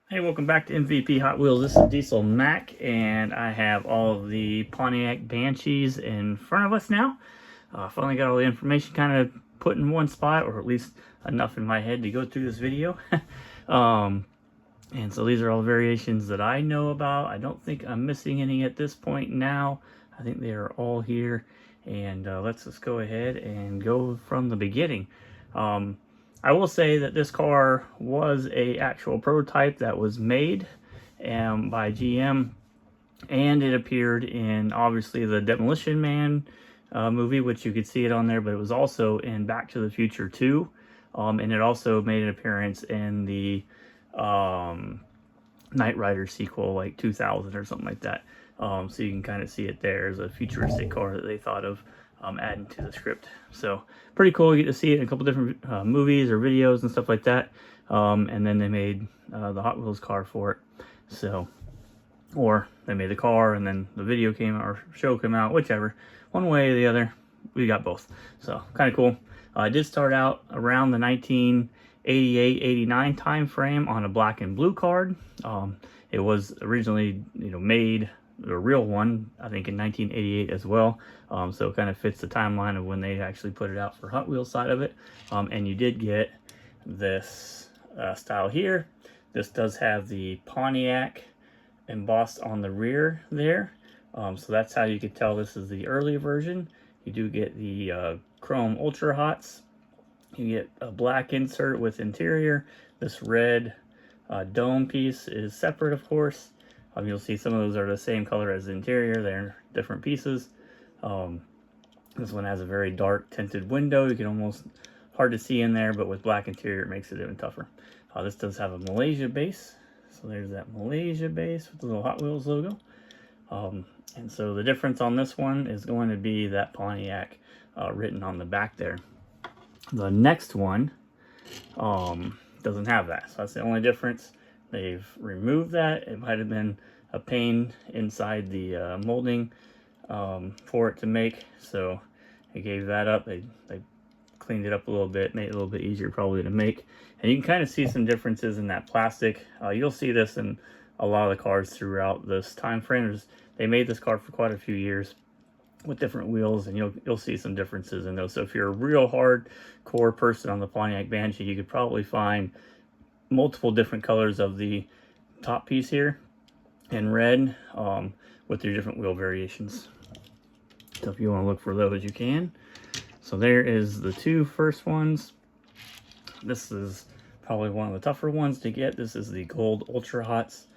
Hey, welcome back to MVP Hot Wheels. This is Diesel Mac, and I have all of the Pontiac Banshees in front of us now. Finally got all the information kind of put in one spot, or at least enough in my head to go through this video. um, and so these are all the variations that I know about. I don't think I'm missing any at this point now. I think they are all here. And let's just go ahead and go from the beginning. I will say that this car was a actual prototype that was made by GM, and it appeared in obviously the Demolition Man movie, which you could see it on there, but it was also in Back to the Future 2, and it also made an appearance in the Knight Rider sequel, like 2000 or something like that. So you can kind of see it there as a futuristic car that they thought of adding to the script. So pretty cool. You get to see it in a couple different movies or videos and stuff like that. And then they made the Hot Wheels car for it. So, or they made the car and then the video came out or show came out, whichever. One way or the other, we got both. So kind of cool. I did start out around the 1988-89 time frame on a black and blue card. It was originally, made, the real one, I think in 1988 as well. So it kind of fits the timeline of when they actually put it out for Hot Wheels side of it. And you did get this style here. This does have the Pontiac embossed on the rear there. So that's how you could tell this is the early version. You do get the chrome Ultra Hots. You get a black insert with interior. This red dome piece is separate, of course. You'll see some of those are the same color as the interior. They're different pieces. This one has a very dark tinted window. You can almost hard to see in there, but with black interior, it makes it even tougher. This does have a Malaysia base. So there's that Malaysia base with the little Hot Wheels logo. And so the difference on this one is going to be that Pontiac written on the back there. The next one doesn't have that. So that's the only difference. They've removed that. It might have been a pain inside the molding for it to make, so they gave that up. They cleaned it up a little bit, made it a little bit easier probably to make. And you can kind of see some differences in that plastic. You'll see this in a lot of the cars throughout this time frame. They made this car for quite a few years with different wheels, and you'll see some differences in those. So if you're a real hardcore person on the Pontiac Banshee, you could probably find multiple different colors of the top piece here in red with your different wheel variations. So if you want to look for those, you can. So there is the two first ones. This is probably one of the tougher ones to get. This is the gold Ultra Hots.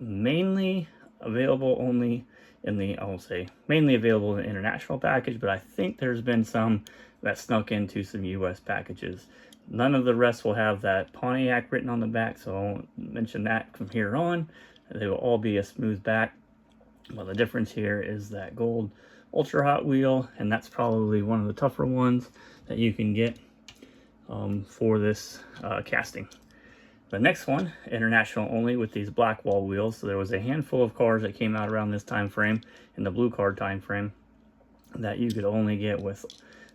Mainly available only in the, I won't say mainly available in the international package, but I think there's been some that snuck into some US packages. None of the rest will have that Pontiac written on the back, so I won't mention that from here on. They will all be a smooth back. Well, the difference here is that gold Ultra Hot wheel, and that's probably one of the tougher ones that you can get for this casting. The next one, international only with these black wall wheels. So there was a handful of cars that came out around this time frame, in the blue card time frame, that you could only get with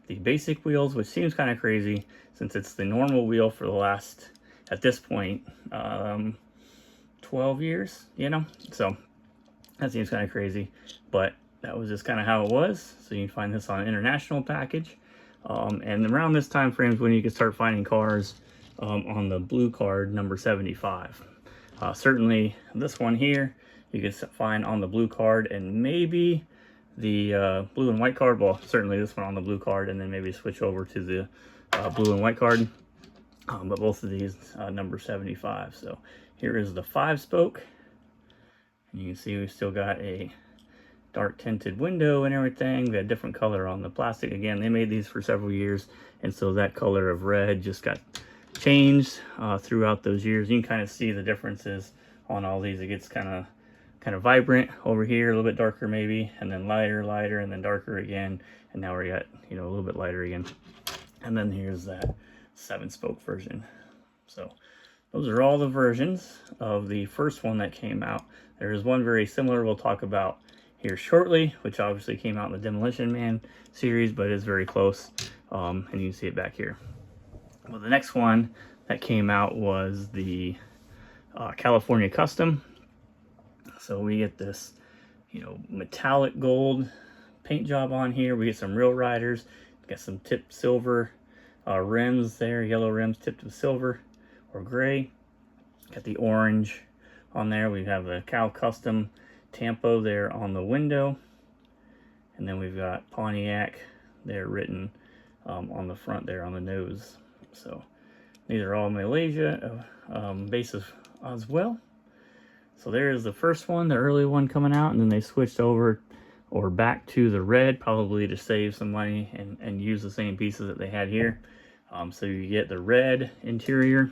the basic wheels, which seems kind of crazy since it's the normal wheel for the last, at this point, 12 years, so that seems kind of crazy, but that was just kind of how it was. So you can find this on an international package, and around this time frame is when you can start finding cars on the blue card number 75. Certainly this one here you can find on the blue card, and maybe the blue and white card. Well, certainly this one on the blue card, and then maybe switch over to the blue and white card. But both of these number 75. So here is the 5-spoke, and you can see we've still got a dark tinted window and everything. We had different color on the plastic. Again, they made these for several years, and so that color of red just got changed throughout those years. You can kind of see the differences on all these. It gets kind of vibrant over here, a little bit darker maybe, and then lighter, and then darker again, and now we got a little bit lighter again. And then here's that 7-spoke version. So those are all the versions of the first one that came out. There is one very similar we'll talk about here shortly, which obviously came out in the Demolition Man series, but is very close, and you can see it back here. Well, the next one that came out was the California Custom. So we get this, you know, metallic gold paint job on here. We get some real riders. Got some tipped silver rims there, yellow rims tipped with silver or gray. Got the orange on there. We have a Cal Custom Tampo there on the window. And then we've got Pontiac there written on the front there on the nose. So these are all Malaysia bases as well. So there's the first one, the early one coming out, and then they switched over or back to the red, probably to save some money and use the same pieces that they had here. So you get the red interior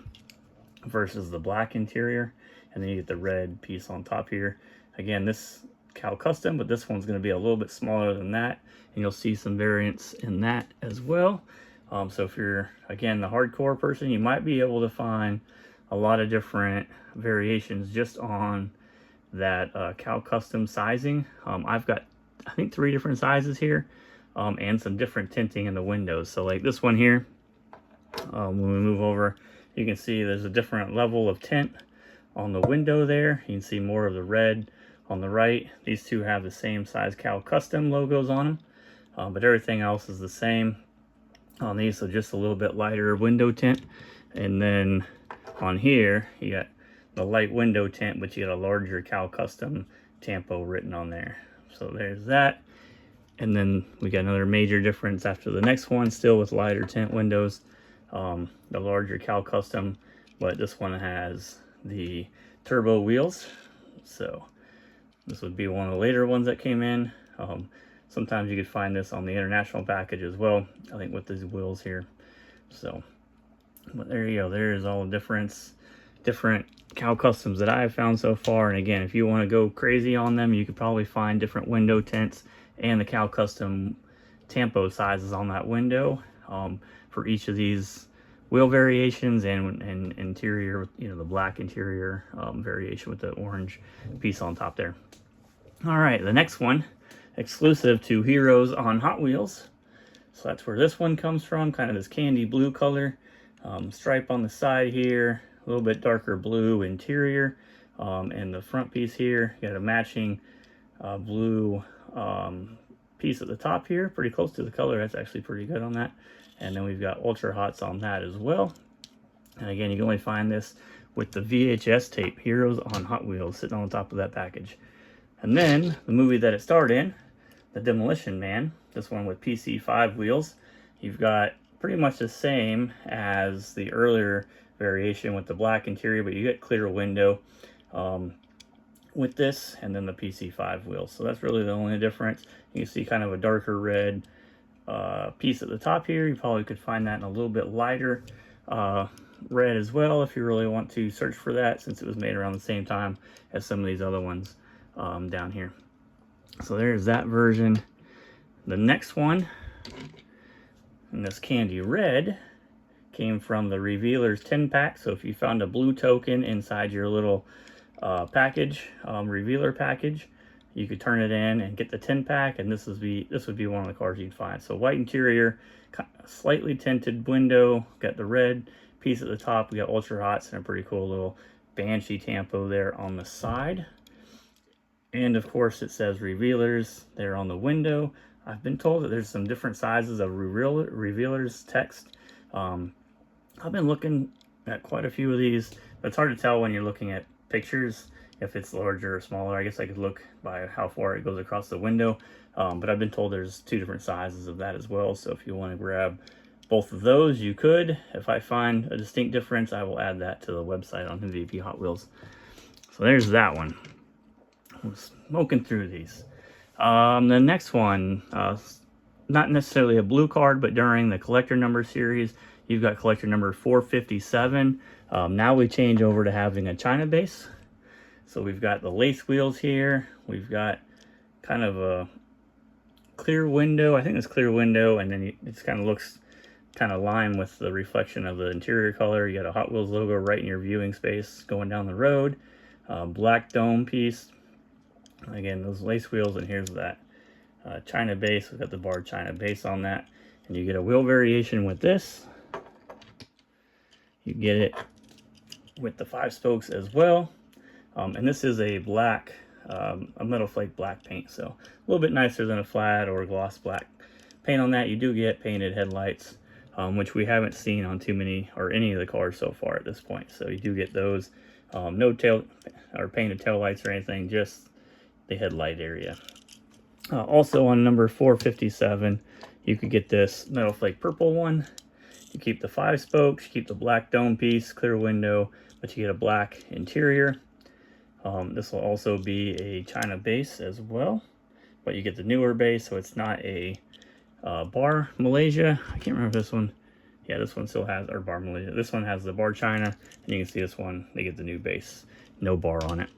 versus the black interior, and then you get the red piece on top here. Again, this Cal Custom, but this one's going to be a little bit smaller than that, and you'll see some variance in that as well. So if you're, again, the hardcore person, you might be able to find a lot of different variations just on that Cal Custom sizing. I've got, I think, 3 different sizes here, and some different tinting in the windows. So like this one here, when we move over, you can see there's a different level of tint on the window there. You can see more of the red on the right. These two have the same size Cal Custom logos on them, but everything else is the same on these, so just a little bit lighter window tint. And then on here, you got the light window tint, but you got a larger Cal Custom Tampo written on there. So there's that. And then we got another major difference after the next one, still with lighter tint windows. The larger Cal Custom, but this one has the turbo wheels. So this would be one of the later ones that came in. Sometimes you could find this on the international package as well, I think, with these wheels here. So, but there you go. There's all the different Cal Customs that I've found so far. And again, if you want to go crazy on them, you could probably find different window tints and the Cal Custom Tampo sizes on that window for each of these wheel variations, and interior, you know, the black interior variation with the orange piece on top there. All right, the next one, exclusive to Heroes on Hot Wheels. So that's where this one comes from, kind of this candy blue color. Stripe on the side here, a little bit darker blue interior, and the front piece here, you got a matching blue piece at the top here, pretty close to the color. That's actually pretty good on that. And then we've got Ultra Hots on that as well. And again, you can only find this with the VHS tape, Heroes on Hot Wheels, sitting on the top of that package. And then the movie that it starred in, The Demolition Man, this one with PC5 wheels. You've got pretty much the same as the earlier variation with the black interior, but you get clear window with this, and then the PC5 wheels. So that's really the only difference. You can see kind of a darker red piece at the top here. You probably could find that in a little bit lighter red as well if you really want to search for that, since it was made around the same time as some of these other ones down here. So there's that version. The next one, and this candy red, came from the Revealers 10 pack. So if you found a blue token inside your little package, Revealer package, you could turn it in and get the 10 pack, and this would be one of the cars you'd find. So white interior, slightly tinted window, got the red piece at the top. We got Ultra Hots and a pretty cool little Banshee Tampo there on the side. And of course it says Revealers there on the window. I've been told that there's some different sizes of Revealers text. I've been looking at quite a few of these, but it's hard to tell when you're looking at pictures if it's larger or smaller. I guess I could look by how far it goes across the window, but I've been told there's 2 different sizes of that as well. So if you want to grab both of those, you could. If I find a distinct difference, I will add that to the website on MVP Hot Wheels. So there's that one. I'm smoking through these. The next one, not necessarily a blue card, but during the collector number series, you've got collector number 457. Now we change over to having a China base. So we've got the lace wheels here. We've got kind of a clear window. I think it's clear window, and then it just kind of looks kind of lime with the reflection of the interior color. You got a Hot Wheels logo right in your viewing space going down the road. Black dome piece. Again, those lace wheels, and here's that China base. We've got the barred China base on that. And you get a wheel variation with this. You get it with the 5 spokes as well. And this is a black, a metal flake black paint, so a little bit nicer than a flat or gloss black paint on that. You do get painted headlights, which we haven't seen on too many or any of the cars so far at this point. So you do get those. No tail or painted tail lights or anything, just the headlight area. Also on number 457, you could get this metal flake purple one. You keep the 5 spokes, you keep the black dome piece, clear window, but you get a black interior. This will also be a China base as well, but you get the newer base, so it's not a bar Malaysia. I can't remember this one. Yeah, this one still has, or bar Malaysia. This one has the bar China, and you can see this one, they get the new base, no bar on it.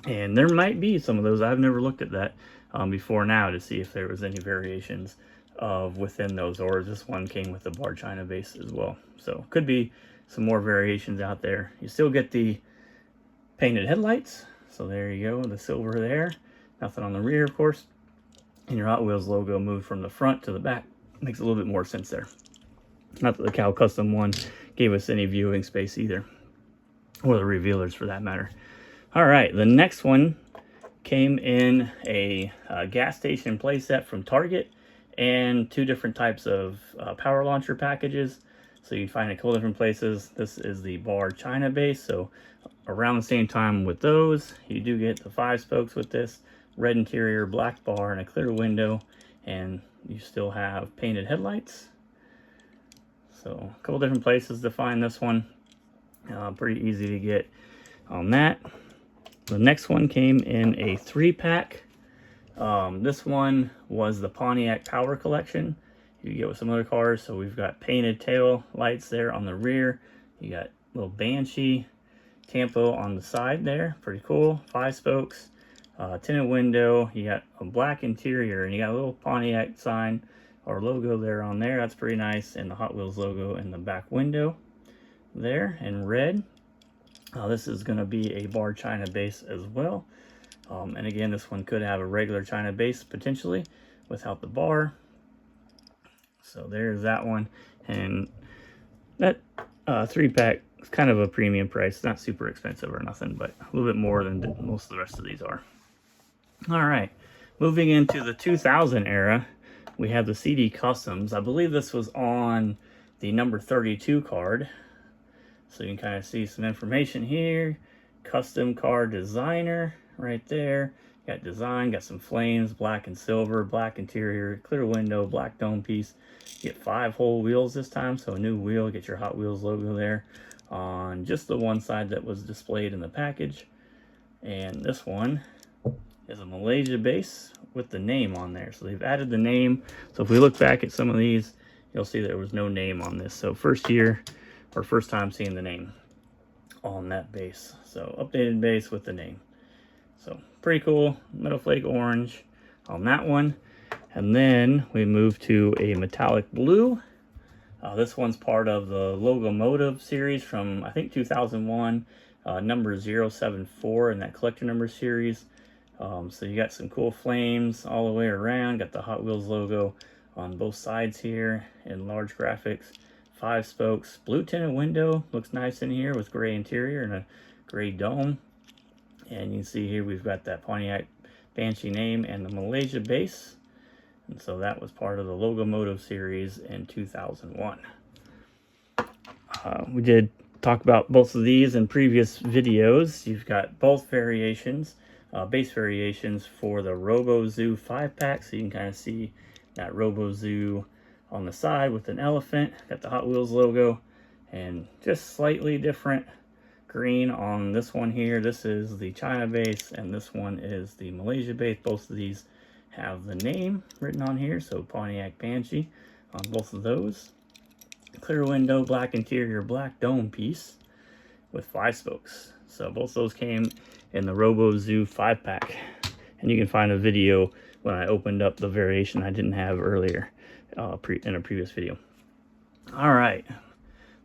And there might be some of those. I've never looked at that before now to see if there was any variations of within those, or this one came with the bar China base as well. So could be some more variations out there. You still get the painted headlights, so there you go, the silver there, nothing on the rear, of course, and your Hot Wheels logo moved from the front to the back. Makes a little bit more sense there. Not that the Cal Custom one gave us any viewing space either, or the revealers for that matter. All right, the next one came in a gas station playset from Target and 2 different types of power launcher packages. So you can find it a couple different places. This is the bar China base, so around the same time with those, you do get the 5 spokes with this red interior, black bar, and a clear window, and you still have painted headlights. So a couple different places to find this one. Pretty easy to get on that. The next one came in a 3-pack. This one was the Pontiac Power Collection. You get with some other cars, so we've got painted tail lights there on the rear. You got little Banshee Tampo on the side there, pretty cool. 5 spokes, tinted window. You got a black interior, and you got a little Pontiac sign or logo there on there. That's pretty nice, and the Hot Wheels logo in the back window there in red. This is going to be a bar China base as well. And again, this one could have a regular China base potentially without the bar. So there's that one, and that 3-pack is kind of a premium price. Not super expensive or nothing, but a little bit more than most of the rest of these are. All right, moving into the 2000 era, we have the CD Customs. I believe this was on the number 32 card. So you can kind of see some information here. Custom car designer right there. Got design, got some flames, black and silver, black interior, clear window, black dome piece. You get 5 whole wheels this time, so a new wheel. Get your Hot Wheels logo there on just the one side that was displayed in the package. And this one is a Malaysia base with the name on there. So they've added the name. So if we look back at some of these, you'll see there was no name on this. So first time seeing the name on that base. So updated base with the name. So pretty cool. Metal flake orange on that one. And then we move to a metallic blue. This one's part of the Logomotive series from, I think, 2001, number 074 in that collector number series. So you got some cool flames all the way around. Got the Hot Wheels logo on both sides here in large graphics. 5 spokes, blue tinted window. Looks nice in here with gray interior and a gray dome. And you can see here we've got that Pontiac Banshee name and the Malaysia base. And so that was part of the Logomotive series in 2001. We did talk about both of these in previous videos. You've got both variations, base variations for the RoboZoo 5-pack. So you can kind of see that RoboZoo on the side with an elephant. Got the Hot Wheels logo and just slightly different green on this one here. This is the China base and this one is the Malaysia base. Both of these have the name written on here, so Pontiac Banshee on both of those. Clear window, black interior, black dome piece with 5 spokes. So both those came in the RoboZoo 5-pack, and you can find a video when I opened up the variation I didn't have earlier in a previous video. All right,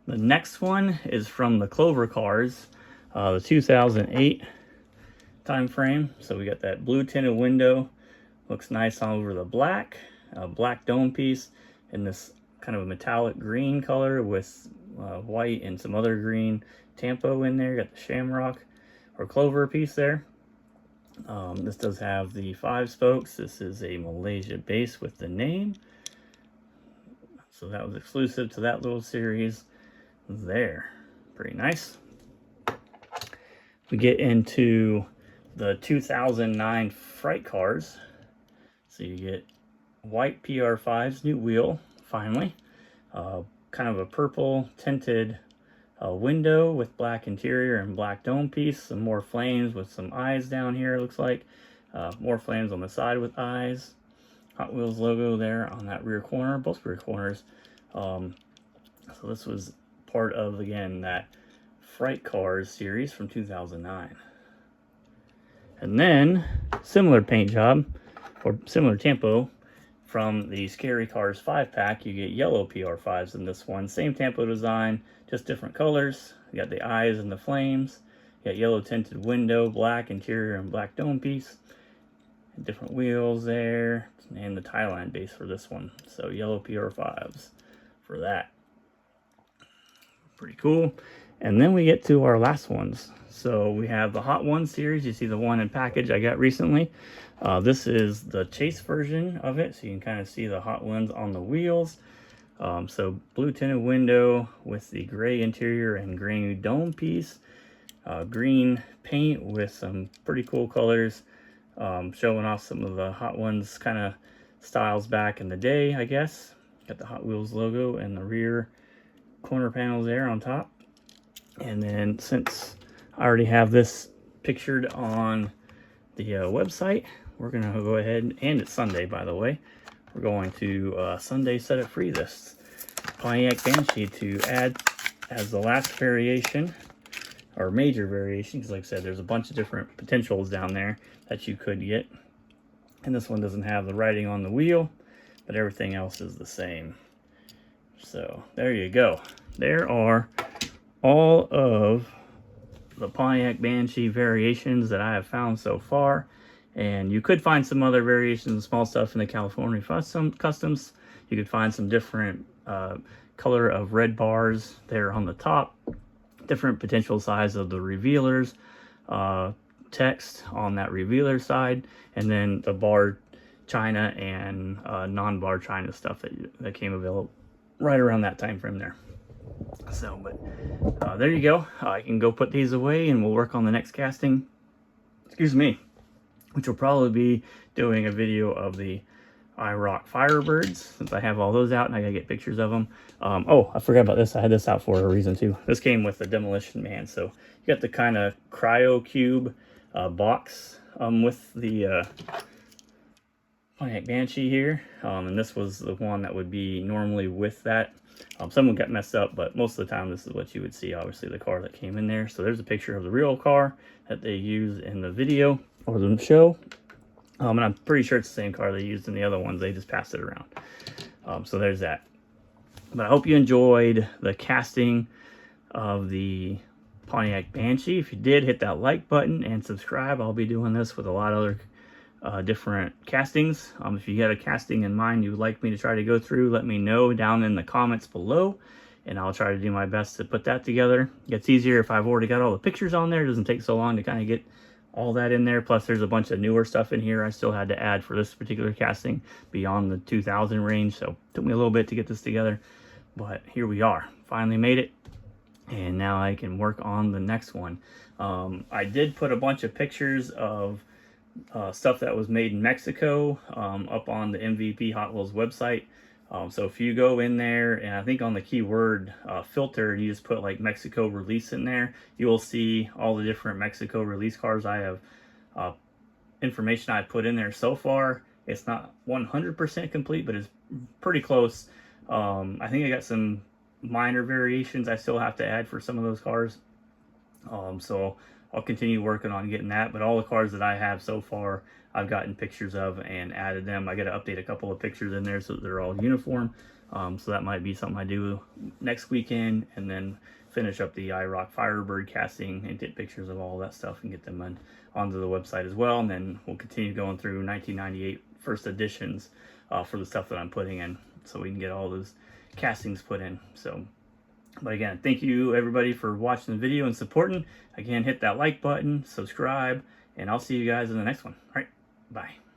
the next one is from the Clover Cars, the 2008 time frame. So we got that blue tinted window, looks nice all over the black, black dome piece in this kind of a metallic green color with white and some other green tampo in there. Got the shamrock or clover piece there. This does have the 5 spokes. This is a Malaysia base with the name. So that was exclusive to that little series there. Pretty nice. We get into the 2009 Fright cars. So you get white PR5's new wheel, finally. Kind of a purple tinted window with black interior and black dome piece. Some more flames with some eyes down here, it looks like. More flames on the side with eyes. Hot Wheels logo there on that rear corner, both rear corners. So this was part of, again, that Fright Cars series from 2009. And then, similar paint job, or similar tempo, from the Scary Cars 5-pack, you get yellow PR5s in this one. Same tempo design, just different colors. You got the eyes and the flames. You got yellow tinted window, black interior, and black dome piece. And different wheels there, and the Thailand base for this one. So yellow PR5s for that. Pretty cool. And then we get to our last ones. So we have the Hot Ones series. You see the one in package I got recently. This is the chase version of it, so you can kind of see the Hot Ones on the wheels. So blue tinted window with the gray interior and green dome piece. Green paint with some pretty cool colors, showing off some of the Hot Ones kind of styles back in the day, I guess. Got the Hot Wheels logo and the rear corner panels there on top. And then since I already have this pictured on the website, we're going to go ahead, and it's Sunday, by the way, we're going to Sunday set it free this Pontiac Banshee to add as the last variation, or major variation, because like I said, there's a bunch of different potentials down there that you could get. And this one doesn't have the writing on the wheel, but everything else is the same. So there you go. There are all of the Pontiac Banshee variations that I have found so far. And you could find some other variations and small stuff in the California Customs. You could find some different color of red bars there on the top. Different potential size of the revealers. Text on that revealer side. And then the bar China and non-bar China stuff that came available right around that time frame there. So, but there you go. I can go put these away and we'll work on the next casting. Excuse me. Which will probably be doing a video of the IROC Firebirds, since I have all those out and I gotta get pictures of them. Oh, I forgot about this. I had this out for a reason too. This came with the Demolition Man. So you got the kind of cryo cube box with the Pontiac Banshee here. And this was the one that would be normally with that. Some got messed up, but most of the time this is what you would see, obviously, the car that came in there. So there's a picture of the real car that they used in the video or the show. And I'm pretty sure it's the same car they used in the other ones. They just passed it around. So there's that. But I hope you enjoyed the casting of the Pontiac Banshee. If you did, hit that like button and subscribe. I'll be doing this with a lot of other different castings. If you got a casting in mind you would like me to try to go through, let me know down in the comments below, and I'll try to do my best to put that together. It gets easier if I've already got all the pictures on there. It doesn't take so long to kind of get all that in there. Plus there's a bunch of newer stuff in here I still had to add for this particular casting beyond the 2000 range, so it took me a little bit to get this together, but here we are. Finally made it, and now I can work on the next one. I did put a bunch of pictures of stuff that was made in Mexico up on the MVP Hot Wheels website. So if you go in there, and I think on the keyword filter, you just put like Mexico release in there, you will see all the different Mexico release cars I have information I put in there so far. It's not 100% complete, but it's pretty close. I think I got some minor variations I still have to add for some of those cars. So I'll continue working on getting that, but all the cars that I have so far, I've gotten pictures of and added them. I got to update a couple of pictures in there so that they're all uniform. So that might be something I do next weekend, and then finish up the IROC Firebird casting and get pictures of all that stuff and get them onto the website as well. And then we'll continue going through 1998 first editions for the stuff that I'm putting in, so we can get all those castings put in. So But again, thank you everybody for watching the video and supporting. Again, hit that like button, subscribe, and I'll see you guys in the next one. All right, bye.